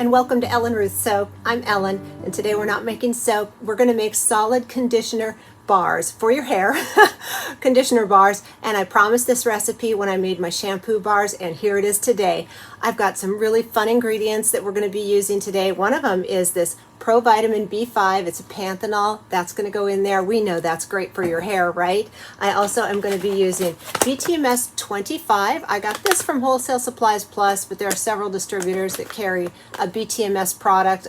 and welcome to Ellen Ruth Soap. I'm Ellen, and today we're not making soap. We're going to make solid conditioner bars for your hair, conditioner bars, and I promised this recipe when I made my shampoo bars, and here it is today. I've got some really fun ingredients that we're going to be using today. One of them is this provitamin B5. It's a panthenol. That's going to go in there. We know that's great for your hair, right? I also am going to be using BTMS 25. I got this from Wholesale Supplies Plus, but there are several distributors that carry a BTMS product.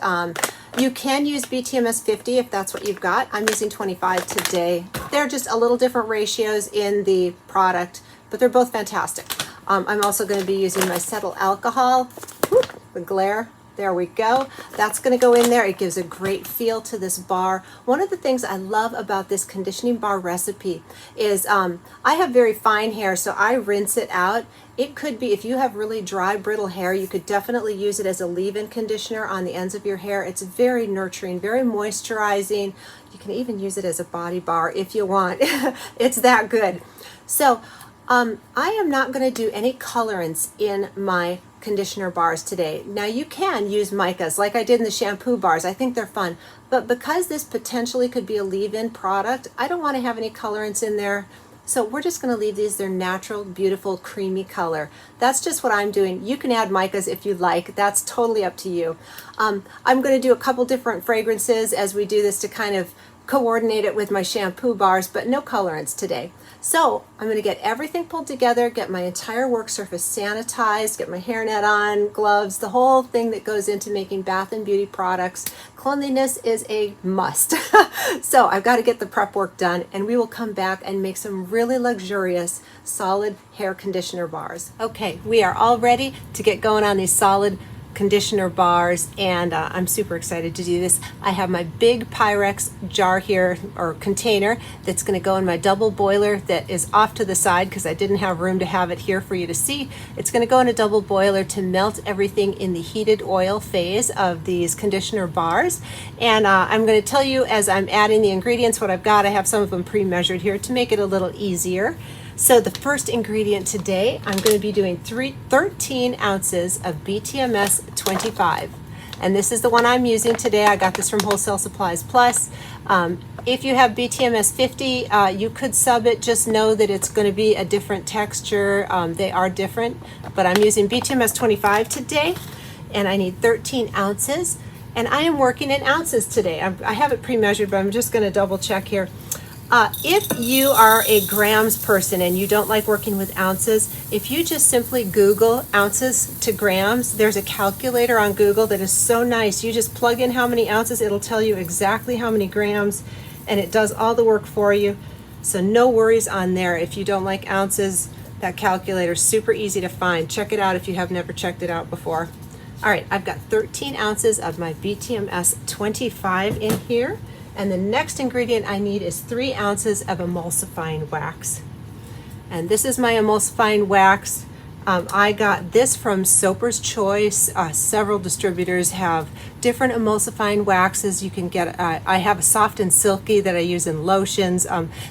You can use BTMS 50 if that's what you've got. I'm using 25 today. They're just a little different ratios in the product, but they're both fantastic. I'm also going to be using my Cetyl Alcohol. Whoop, the glare. There we go. That's going to go in there. It gives a great feel to this bar. One of the things I love about this conditioning bar recipe is I have very fine hair, so I rinse it out. It could be, if you have really dry, brittle hair, you could definitely use it as a leave-in conditioner on the ends of your hair. It's very nurturing, very moisturizing. You can even use it as a body bar if you want. It's that good. So I am not going to do any colorants in my conditioner bars today. Now you can use micas like I did in the shampoo bars. I think they're fun, but because this potentially could be a leave-in product, I don't want to have any colorants in there. So we're just going to leave these their natural, beautiful, creamy color. That's just what I'm doing. You can add micas if you like. That's totally up to you. I'm going to do a couple different fragrances as we do this to kind of coordinate it with my shampoo bars, but no colorants today. So I'm going to get everything pulled together, get my entire work surface sanitized, get my hairnet on, gloves, the whole thing that goes into making bath and beauty products. Cleanliness is a must. So I've got to get the prep work done, and we will come back and make some really luxurious solid hair conditioner bars. Okay, we are all ready to get going on these solid conditioner bars, and I'm super excited to do this. I have my big Pyrex jar here, or container, that's going to go in my double boiler that is off to the side because I didn't have room to have it here for you to see. It's going to go in a double boiler to melt everything in the heated oil phase of these conditioner bars. And I'm going to tell you as I'm adding the ingredients what I've got. I have some of them pre-measured here to make it a little easier. So the first ingredient today, I'm going to be doing 13 ounces of BTMS 25. And this is the one I'm using today. I got this from Wholesale Supplies Plus. If you have BTMS 50, you could sub it. Just know that it's going to be a different texture. They are different, but I'm using BTMS 25 today, and I need 13 ounces. And I am working in ounces today. I have it pre-measured, but I'm just going to double check here. If you are a grams person and you don't like working with ounces, if you just simply Google ounces to grams, there's a calculator on Google that is so nice. You just plug in how many ounces, it'll tell you exactly how many grams, and it does all the work for you. So no worries on there. If you don't like ounces, that calculator is super easy to find. Check it out if you have never checked it out before. All right, I've got 13 ounces of my BTMS 25 in here. And the next ingredient I need is 3 ounces of emulsifying wax. And this is my emulsifying wax. I got this from Soaper's Choice. Several distributors have different emulsifying waxes. You can get, I have a soft and silky that I use in lotions.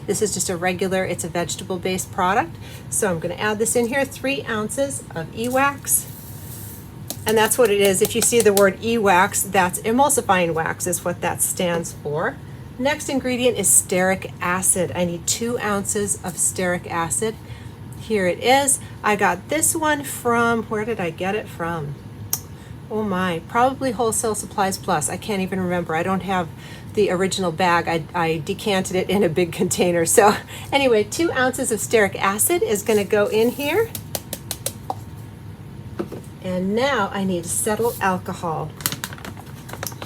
This is just a regular, it's a vegetable-based product. So I'm going to add this in here, 3 ounces of e-wax. And that's what it is. If you see the word e-wax, that's emulsifying wax is what that stands for. Next ingredient is stearic acid. I need 2 ounces of stearic acid. Here it is. I got this one from, where did I get it from? Oh my, probably Wholesale Supplies Plus. I can't even remember. I don't have the original bag. I decanted it in a big container. So anyway, 2 ounces of stearic acid is going to go in here. And now I need cetyl alcohol.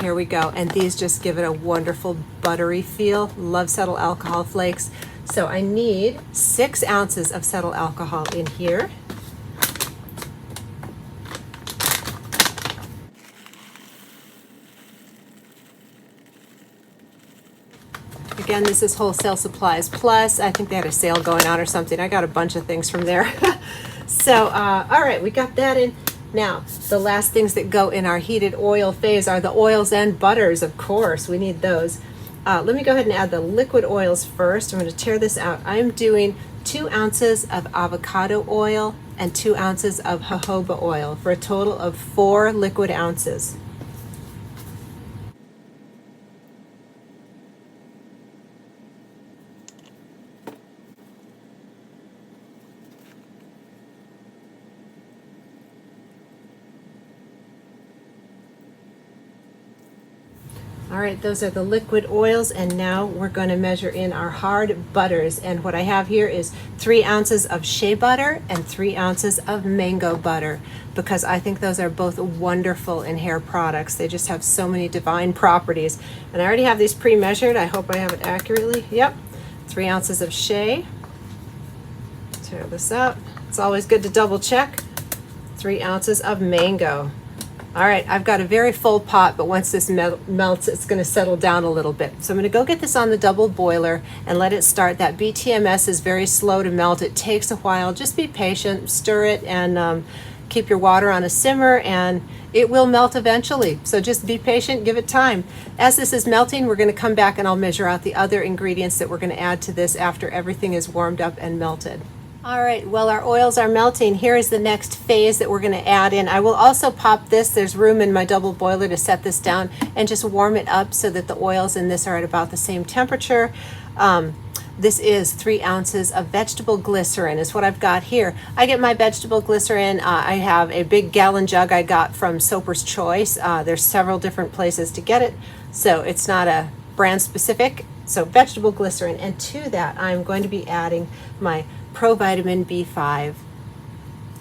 Here we go. And these just give it a wonderful buttery feel. Love cetyl alcohol flakes. So I need 6 ounces of cetyl alcohol in here. Again, this is Wholesale Supplies Plus. I think they had a sale going on or something. I got a bunch of things from there. So, all right, we got that in. Now, the last things that go in our heated oil phase are the oils and butters, of course. We need those. Let me go ahead and add the liquid oils first. I'm going to tear this out. I'm doing 2 ounces of avocado oil and 2 ounces of jojoba oil for a total of 4 liquid ounces. All right, those are the liquid oils, and now we're going to measure in our hard butters. And what I have here is 3 ounces of shea butter and 3 ounces of mango butter, because I think those are both wonderful in hair products. They just have so many divine properties. And I already have these pre-measured. I hope I have it accurately. Yep, 3 ounces of shea. Tear this out. It's always good to double check. 3 ounces of mango. All right, I've got a very full pot, but once this melts, it's going to settle down a little bit. So I'm going to go get this on the double boiler and let it start. That BTMS is very slow to melt. It takes a while. Just be patient, stir it, and keep your water on a simmer, and it will melt eventually. So just be patient, give it time. As this is melting, we're going to come back and I'll measure out the other ingredients that we're going to add to this after everything is warmed up and melted. All right, well, our oils are melting. Here is the next phase that we're going to add in. I will also pop this. There's room in my double boiler to set this down and just warm it up so that the oils in this are at about the same temperature. This is 3 ounces of vegetable glycerin is what I've got here. I get my vegetable glycerin. I have a big gallon jug I got from Soaper's Choice. There's several different places to get it, so it's not a brand specific. So vegetable glycerin, and to that I'm going to be adding my provitamin B5.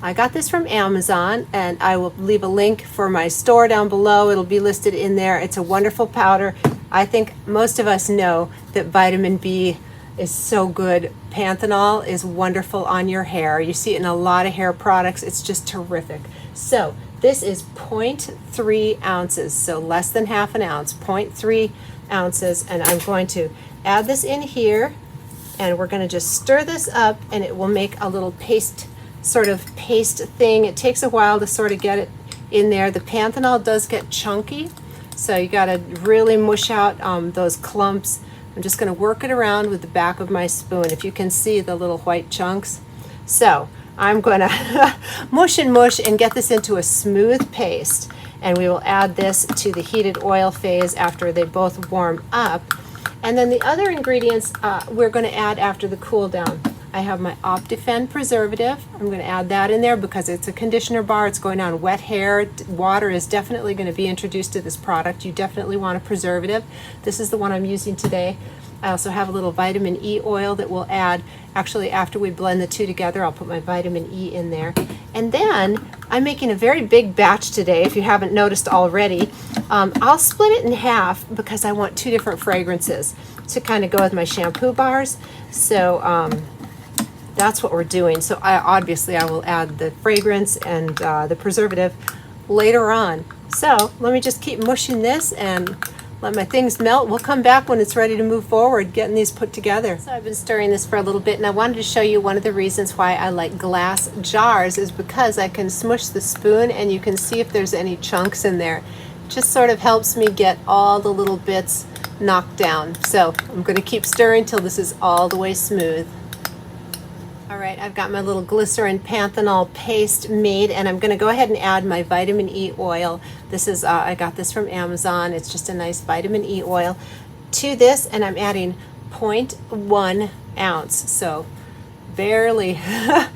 I got this from Amazon, and I will leave a link for my store down below. It'll be listed in there. It's a wonderful powder. I think most of us know that vitamin B is so good. Panthenol is wonderful on your hair. You see it in a lot of hair products. It's just terrific. So this is 0.3 ounces, so less than half an ounce, 0.3 ounces, and I'm going to add this in here. And we're going to just stir this up, and it will make a little paste, sort of paste thing. It takes a while to sort of get it in there. The panthenol does get chunky, so you got to really mush out those clumps. I'm just going to work it around with the back of my spoon, if you can see the little white chunks. So I'm going to mush and get this into a smooth paste, and we will add this to the heated oil phase after they both warm up. And then the other ingredients we're going to add after the cool down. I have my Optifend preservative. I'm going to add that in there because it's a conditioner bar. It's going on wet hair. Water is definitely going to be introduced to this product. You definitely want a preservative. This is the one I'm using today. I also have a little vitamin E oil that we'll add. Actually, after we blend the two together, I'll put my vitamin E in there. And then I'm making a very big batch today, if you haven't noticed already. I'll split it in half because I want 2 different fragrances to kind of go with my shampoo bars. So that's what we're doing. So obviously I will add the fragrance and the preservative later on. So let me just keep mushing this and let my things melt. We'll come back when it's ready to move forward, getting these put together. So I've been stirring this for a little bit, and I wanted to show you one of the reasons why I like glass jars is because I can smush the spoon and you can see if there's any chunks in there. It just sort of helps me get all the little bits knocked down. So I'm going to keep stirring till this is all the way smooth. All right, I've got my little glycerin panthenol paste made, and I'm going to go ahead and add my vitamin E oil. This is, I got this from Amazon. It's just a nice vitamin E oil to this, and I'm adding 0.1 ounce. So barely, a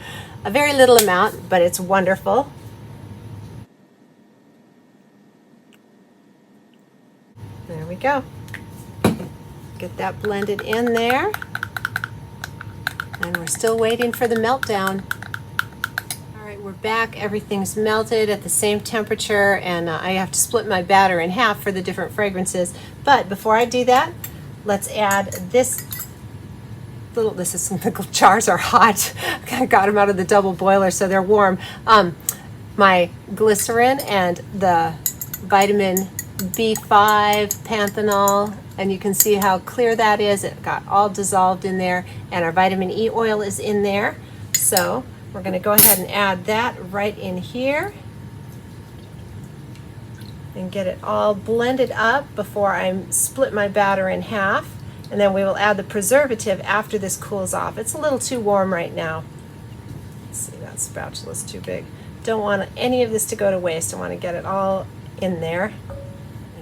very little amount, but it's wonderful. There we go. Get that blended in there. And we're still waiting for the meltdown. All right, we're back. Everything's melted at the same temperature, and I have to split my batter in half for the different fragrances. But before I do that, let's add this little, the jars are hot. I got them out of the double boiler, so they're warm. My glycerin and the vitamin B5 panthenol, and you can see how clear that is. It got all dissolved in there, and our vitamin E oil is in there. So we're going to go ahead and add that right in here and get it all blended up before I split my batter in half. And then we will add the preservative after this cools off. It's a little too warm right now. Let's see, that spatula's too big. Don't want any of this to go to waste. I want to get it all in there.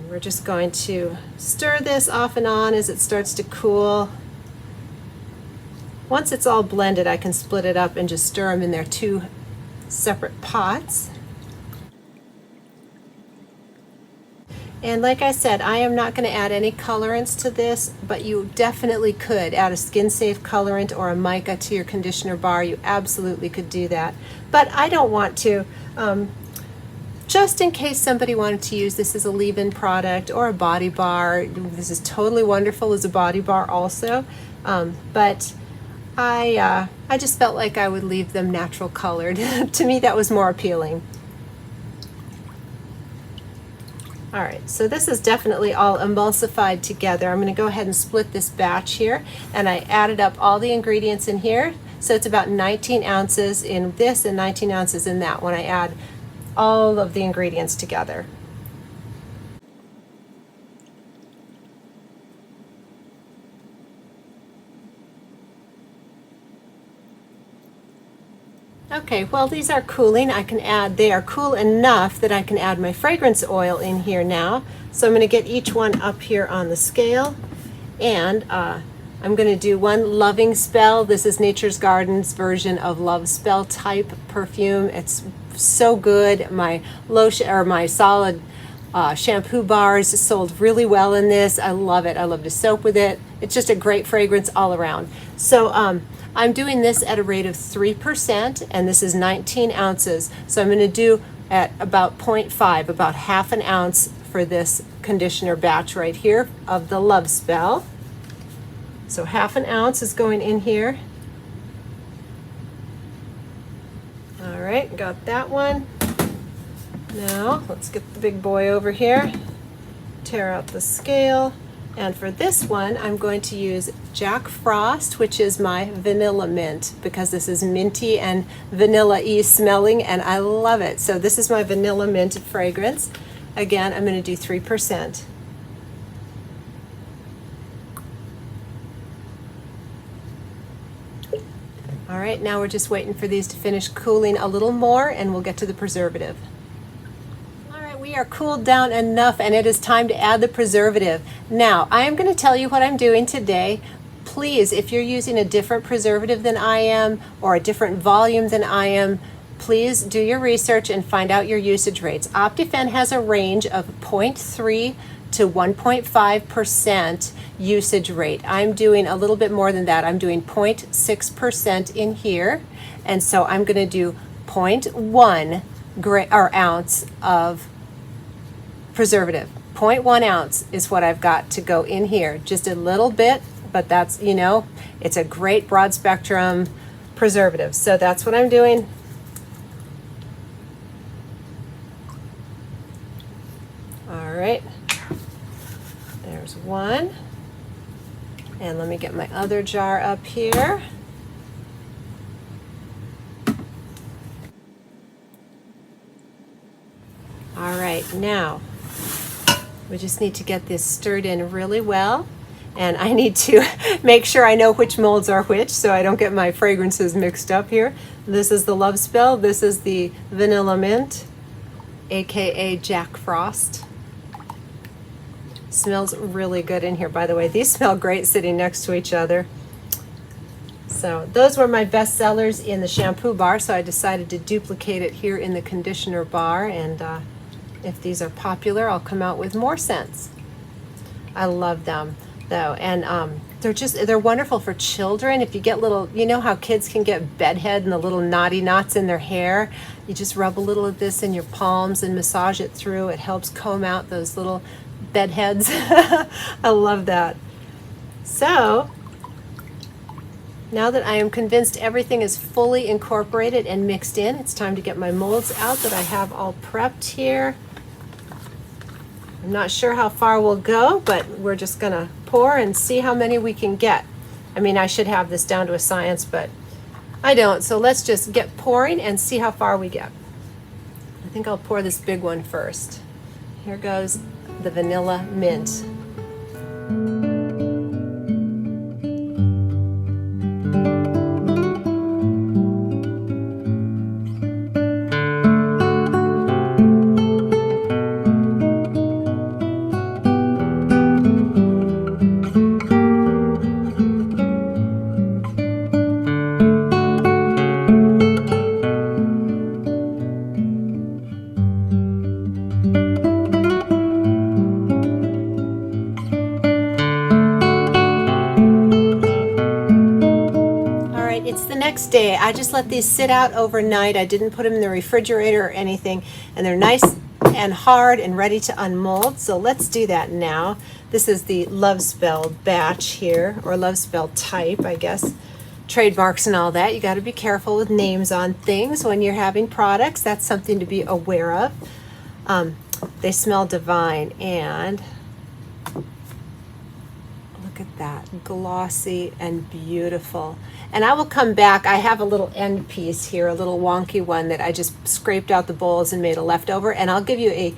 We're just going to stir this off and on as it starts to cool. Once it's all blended, I can split it up and just stir them in their 2 separate pots. And like I said, I am not going to add any colorants to this, but you definitely could add a skin-safe colorant or a mica to your conditioner bar. You absolutely could do that. But I don't want to. Just in case somebody wanted to use this as a leave-in product or a body bar, this is totally wonderful as a body bar also. But I just felt like I would leave them natural colored. To me, that was more appealing. All right, so this is definitely all emulsified together. I'm going to go ahead and split this batch here, and I added up all the ingredients in here. So it's about 19 ounces in this and 19 ounces in that when I add all of the ingredients together. Okay, well, these are cooling. They are cool enough that I can add my fragrance oil in here now. So I'm going to get each one up here on the scale, and I'm going to do one Loving Spell. This is Nature's Garden's version of Love Spell type perfume. It's so good. My lotion or my solid shampoo bars sold really well in this. I love it. I love to soap with it. It's just a great fragrance all around. So I'm doing this at a rate of 3%, and this is 19 ounces. So I'm going to do at about 0.5, about half an ounce for this conditioner batch right here of the Love Spell. So half an ounce is going in here. All right, got that one. Now let's get the big boy over here, tear out the scale. And for this one, I'm going to use Jack Frost, which is my vanilla mint, because this is minty and vanilla-y smelling, and I love it. So this is my vanilla mint fragrance. Again, I'm going to do 3%. All right, now we're just waiting for these to finish cooling a little more, and we'll get to the preservative. We are cooled down enough, and it is time to add the preservative. Now, I am going to tell you what I'm doing today. Please, if you're using a different preservative than I am or a different volume than I am, please do your research and find out your usage rates. Optifan has a range of 0.3 to 1.5% usage rate. I'm doing a little bit more than that. I'm doing 0.6% in here, and so I'm going to do 0.1 ounce of preservative. 0.1 ounce is what I've got to go in here. Just a little bit, but that's, you know, it's a great broad spectrum preservative. So that's what I'm doing. All right, there's one. And let me get my other jar up here. All right, now we just need to get this stirred in really well, and I need to make sure I know which molds are which so I don't get my fragrances mixed up here. This is the Love Spell. This is the Vanilla Mint, aka Jack Frost. Smells really good in here, by the way. These smell great sitting next to each other. So those were my best sellers in the shampoo bar, so I decided to duplicate it here in the conditioner bar, and if these are popular, I'll come out with more scents. I love them though, and they're wonderful for children. If you get little, you know how kids can get bedhead and the little knotty knots in their hair, you just rub a little of this in your palms and massage it through. It helps comb out those little bedheads. I love that. So now that I am convinced everything is fully incorporated and mixed in, it's time to get my molds out that I have all prepped here. I'm not sure how far we'll go, but we're just gonna pour and see how many we can get. I mean, I should have this down to a science, but I don't. So let's just get pouring and see how far we get. I think I'll pour this big one first. Here goes the Vanilla Mint. next day. I just let these sit out overnight. I didn't put them in the refrigerator or anything, and they're nice and hard and ready to unmold. So let's do that now. This is the Love Spell batch here, or Love Spell type, I guess. Trademarks and all that. You got to be careful with names on things when you're having products. That's something to be aware of. They smell divine, and look at that, glossy and beautiful. And I will come back. I have a little end piece here, a little wonky one that I just scraped out the bowls and made a leftover, and I'll give you a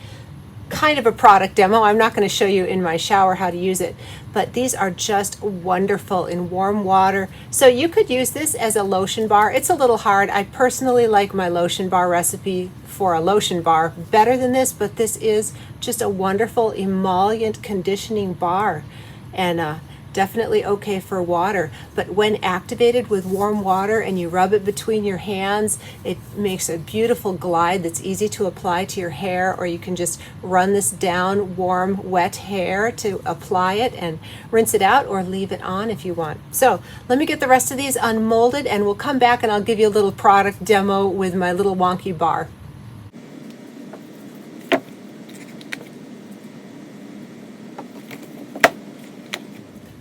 kind of a product demo. I'm not going to show you in my shower how to use it, but these are just wonderful in warm water. So you could use this as a lotion bar. It's a little hard. I personally like my lotion bar recipe for a lotion bar better than this, but this is just a wonderful emollient conditioning bar, and definitely okay for water. But when activated with warm water and you rub it between your hands, it makes a beautiful glide that's easy to apply to your hair, or you can just run this down warm, wet hair to apply it and rinse it out, or leave it on if you want. So let me get the rest of these unmolded, and we'll come back and I'll give you a little product demo with my little wonky bar.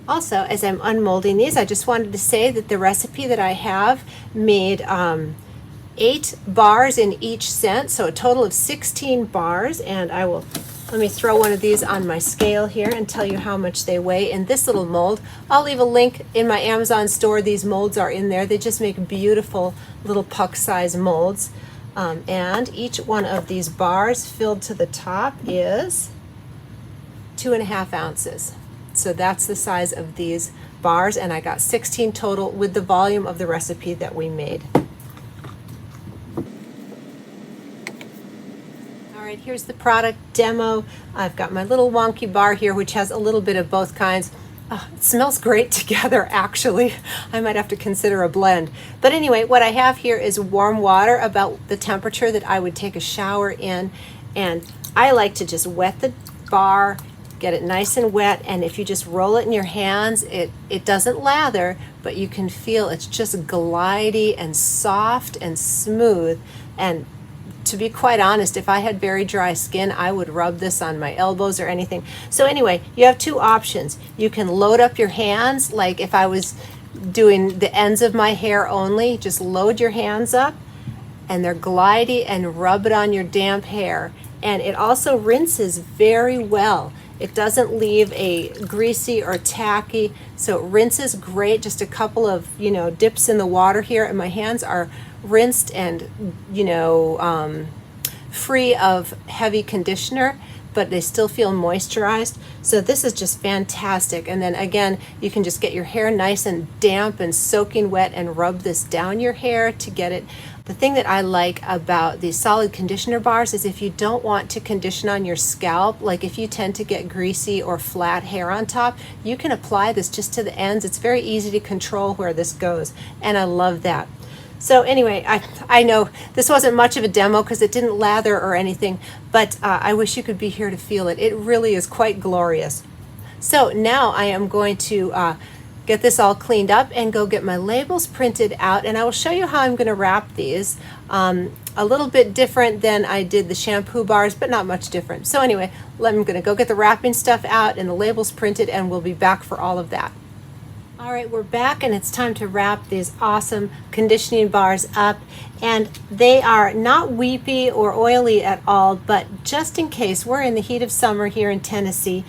Also, as I'm unmolding these, I just wanted to say that the recipe that I have made 8 bars in each scent, so a total of 16 bars, and let me throw one of these on my scale here and tell you how much they weigh in this little mold. I'll leave a link in my Amazon store. These molds are in there. They just make beautiful little puck size molds, and each one of these bars filled to the top is 2.5 ounces. So that's the size of these bars, and I got 16 total with the volume of the recipe that we made. All right, here's the product demo. I've got my little wonky bar here, which has a little bit of both kinds. Oh, it smells great together, actually. I might have to consider a blend. But anyway, what I have here is warm water, about the temperature that I would take a shower in, and I like to just wet the bar, get it nice and wet, and if you just roll it in your hands, it doesn't lather, but you can feel it's just glidey and soft and smooth. And to be quite honest, if I had very dry skin, I would rub this on my elbows or anything. So anyway, you have 2 options. You can load up your hands, like if I was doing the ends of my hair only, just load your hands up and they're glidey and rub it on your damp hair. And it also rinses very well. It doesn't leave a greasy or tacky, so it rinses great. Just a couple of, dips in the water here, and my hands are rinsed and, free of heavy conditioner, but they still feel moisturized. So this is just fantastic. And then again, you can just get your hair nice and damp and soaking wet and rub this down your hair to get it. The thing that I like about these solid conditioner bars is if you don't want to condition on your scalp, like if you tend to get greasy or flat hair on top, you can apply this just to the ends. It's very easy to control where this goes, and I love that. So anyway, I know this wasn't much of a demo because it didn't lather or anything, but I wish you could be here to feel it. It really is quite glorious. So now I am going to get this all cleaned up and go get my labels printed out, and I will show you how I'm going to wrap these. A little bit different than I did the shampoo bars, but not much different. So anyway, I'm going to go get the wrapping stuff out and the labels printed, and we'll be back for all of that. All right, we're back, and it's time to wrap these awesome conditioning bars up, and they are not weepy or oily at all, but just in case, we're in the heat of summer here in Tennessee,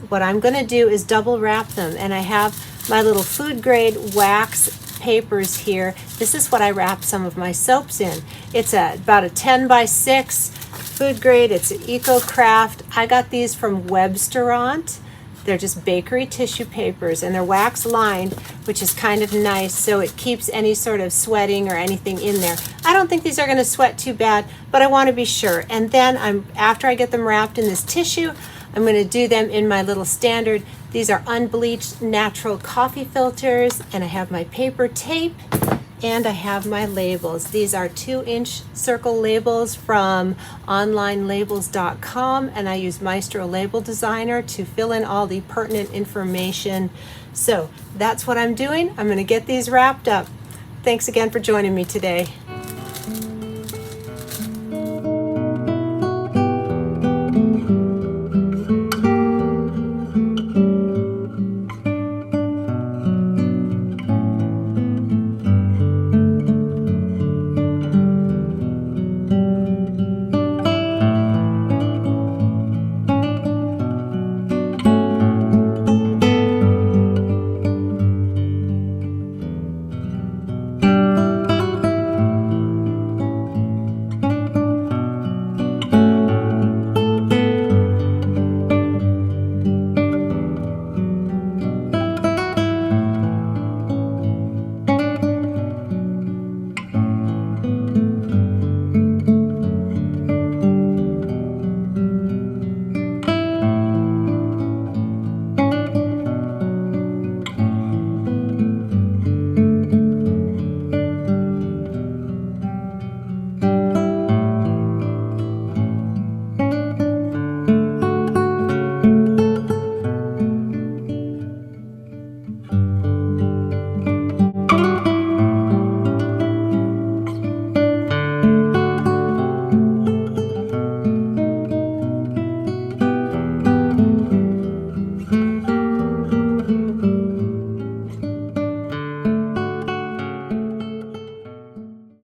what I'm going to do is double wrap them, and I have my little food grade wax papers here. This is what I wrap some of my soaps in. It's about a 10 by 6 food grade. It's an Eco Craft. I got these from Webstaurant. They're just bakery tissue papers, and they're wax lined, which is kind of nice, so it keeps any sort of sweating or anything in there. I don't think these are going to sweat too bad, but I want to be sure. And then after I get them wrapped in this tissue, I'm going to do them in my little standard. These are unbleached natural coffee filters, and I have my paper tape, and I have my labels. These are 2-inch circle labels from onlinelabels.com, and I use Maestro Label Designer to fill in all the pertinent information. So that's what I'm doing. I'm going to get these wrapped up. Thanks again for joining me today.